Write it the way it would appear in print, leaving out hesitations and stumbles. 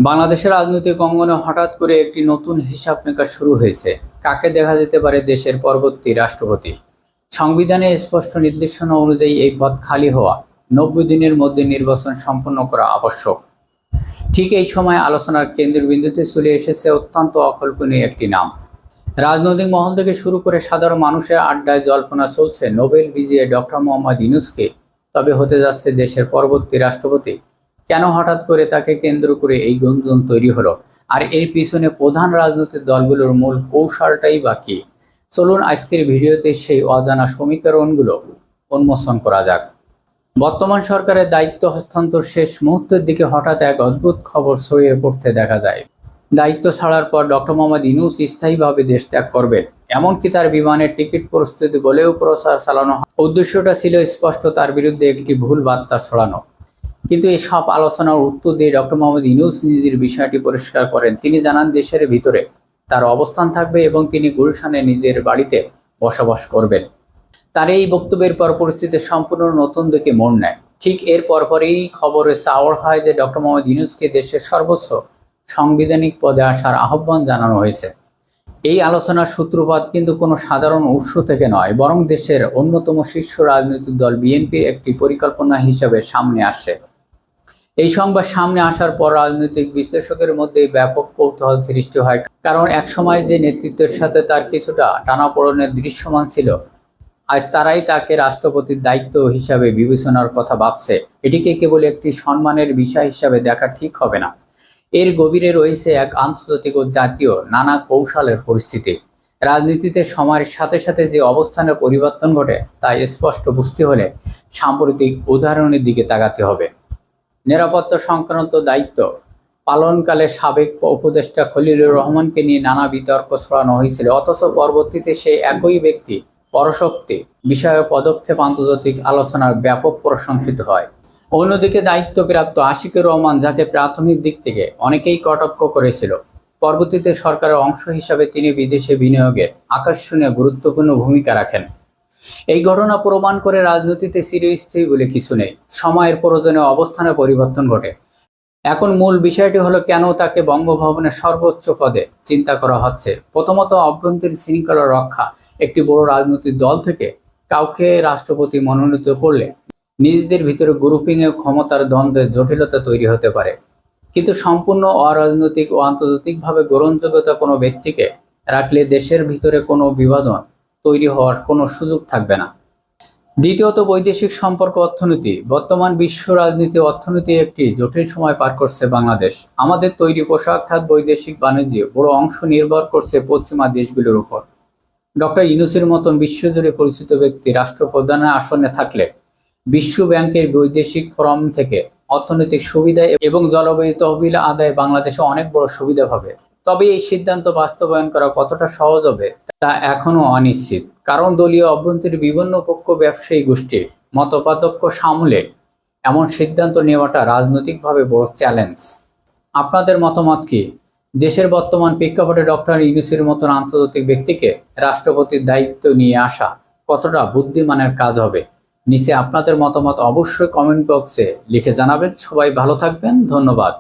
বাংলাদেশের রাজনৈতিক অঙ্গনে হঠাৎ করে একটি নতুন হিসাব নিকাশ শুরু হয়েছে। কাকে দেখা যেতে পারে দেশের পরবর্তী রাষ্ট্রপতি? সংবিধানে স্পষ্ট নির্দেশনা অনুযায়ী এই পদ খালি হওয়া 90 দিনের মধ্যে নির্বাচন সম্পন্ন করা আবশ্যক। ঠিক এই সময় আলোচনার কেন্দ্রবিন্দুতে চলে এসেছে অত্যন্ত অকল্পনীয় একটি নাম। রাজনৈতিক মহল থেকে শুরু করে সাধারণ মানুষের আড্ডায় জল্পনা চলছে নোবেল বিজয়ী ডক্টর মোহাম্মদ ইউনূসকে তবে হতে যাচ্ছে দেশের পরবর্তী রাষ্ট্রপতি। কেন হঠাৎ করে তাকে কেন্দ্র করে এই গুঞ্জন তৈরি হলো, আর এর পিছনে প্রধান রাজনৈতিক দলগুলোর মূল কৌশলটাই বা কি? চলুন আজকের ভিডিওতে সেই অজানা সমীকরণগুলো উন্মোচন করা যাক। বর্তমান সরকারের দায়িত্ব হস্তান্তর শেষ মুহূর্তের দিকে হঠাৎ এক অদ্ভুত খবর ছড়িয়ে পড়তে দেখা যায়। দায়িত্ব ছাড়ার পর ডক্টর মোহাম্মদ ইউনূস স্থায়ীভাবে দেশ ত্যাগ করবেন, এমনকি তার বিমানের টিকিট প্রস্তুতি বলেও প্রচার চালানো হয়। উদ্দেশ্যটা ছিল স্পষ্ট, তার বিরুদ্ধে একটি ভুল বার্তা ছড়ানো। কিন্তু এই সব আলোচনার উত্তর দিয়ে ডক্টর মোহাম্মদ ইউনূস নিজের বিষয়টি পরিষ্কার করেন। তিনি জানান দেশের ভিতরে তার অবস্থান থাকবে এবং তিনি গুলশানে নিজের বাড়িতে বসবাস করবেন। তার এই বক্তব্যের পর পরিস্থিতি সম্পূর্ণ নতুন দিকে মোড় নেয়। ঠিক এর পরপরই খবরে চাওয়া হয় যে ডক্টর মোহাম্মদ ইউনূসকে দেশের সর্বোচ্চ সাংবিধানিক পদে আসার আহ্বান জানানো হয়েছে। এই আলোচনার সূত্রপাত কিন্তু কোনো সাধারণ উৎস থেকে নয়, বরং দেশের অন্যতম শীর্ষ রাজনৈতিক দল বিএনপির একটি পরিকল্পনা হিসাবে সামনে আসে। এই সংবাদ সামনে আসার পর রাজনৈতিক বিশ্লেষকের মধ্যে ব্যাপক কৌতূহল সৃষ্টি হয়, কারণ একসময় যে নেতৃত্বের সাথে তার কিছুটা টানাপোড়েনের দৃশ্যমান ছিল, আজ তারাই তাকে রাষ্ট্রপতির দায়িত্ব হিসাবে বিবেচনার কথা ভাবছে। এটিকে কেবল একটি সম্মানের বিষয় হিসাবে দেখা ঠিক হবে না। এর গভীরে রয়েছে এক আন্তর্জাতিক ও জাতীয় নানা কৌশলের পরিস্থিতি। রাজনীতিতে সময়ের সাথে সাথে যে অবস্থানের পরিবর্তন ঘটে তা স্পষ্ট বুঝতে হলে সাম্প্রতিক উদাহরণের দিকে তাকাতে হবে। নিরাপত্তা সংক্রান্ত দায়িত্ব পালনকালে সাবেক উপদেষ্টা খলিলুর রহমানকে নিয়ে নানা বিতর্ক ছড়ানো হয়েছিল, অথচ পরবর্তীতে সেই একই ব্যক্তি পরশক্তি বিষয়ে পদক্ষেপ আন্তর্জাতিক আলোচনার ব্যাপক প্রশংসিত হয়। অন্যদিকে দায়িত্বপ্রাপ্ত আশিকুর রহমান, যাকে প্রাথমিক দিক থেকে অনেকেই কটাক্ষ করেছিল, পরবর্তীতে সরকারের অংশ হিসাবে তিনি বিদেশে বিনিয়োগের আকর্ষণীয় গুরুত্বপূর্ণ ভূমিকা রাখেন। এই ঘটনা প্রমাণ করে রাজনীতিতে চিরস্থায়ী বলে কিছু নেই, সময়ের প্রয়োজনে অবস্থানে পরিবর্তন ঘটে। এখন মূল বিষয়টি হলো কেন তাকে বঙ্গভবনের সর্বোচ্চ পদে চিন্তা করা হচ্ছে। প্রথমত, অভ্যন্তরীণ শৃঙ্খলা রক্ষা। একটি বড় রাজনৈতিক দল থেকে কাউকে রাষ্ট্রপতি মনোনীত করলে নিজেদের ভিতরে গ্রুপিংয়ে ক্ষমতার দ্বন্দ্বের জটিলতা তৈরি হতে পারে। কিন্তু সম্পূর্ণ অরাজনৈতিক ও আন্তর্জাতিকভাবে গ্রহণযোগ্যতা কোনো ব্যক্তিকে রাখলে দেশের ভিতরে কোনো বিভাজন তৈরি হওয়ার কোনো সুযোগ থাকবে না। দ্বিতীয়ত, বৈদেশিক সম্পর্ক অর্থনীতি। বর্তমান বিশ্ব রাজনীতি অর্থনীতি একটি জটিল সময় পার করছে বাংলাদেশ। আমাদের তৈরি পোশাক খাত বৈদেশিক বাণিজ্যে বড় অংশ নির্ভর করছে পশ্চিমা দেশগুলোর উপর। ডক্টর ইউনূসের মতন বিশ্বজুড়ে পরিচিত ব্যক্তি রাষ্ট্রপ্রধানের আসনে থাকলে বিশ্ব ব্যাংকের বৈদেশিক ফোরাম থেকে অর্থনৈতিক সুবিধা এবং জলবায়ু তহবিল আদায় বাংলাদেশে অনেক বড় সুবিধা পাবে। তবে এই সিদ্ধান্ত বাস্তবায়ন করা কতটা সহজ হবে তা এখনও অনিশ্চিত, কারণ দলীয় অভ্যন্তরীণ বিভিন্ন পক্ষ ব্যবসায়ী গোষ্ঠীর মতপার্থক্য সামলে এমন সিদ্ধান্ত নেওয়াটা রাজনৈতিকভাবে বড় চ্যালেঞ্জ। আপনাদের মতামত কি? দেশের বর্তমান প্রেক্ষাপটে ডক্টর ইউনূসের মতন আন্তর্জাতিক ব্যক্তিকে রাষ্ট্রপতির দায়িত্ব নিয়ে আসা কতটা বুদ্ধিমানের কাজ হবে? নিচে আপনাদের মতামত অবশ্যই কমেন্ট বক্সে লিখে জানাবেন। সবাই ভালো থাকবেন, ধন্যবাদ।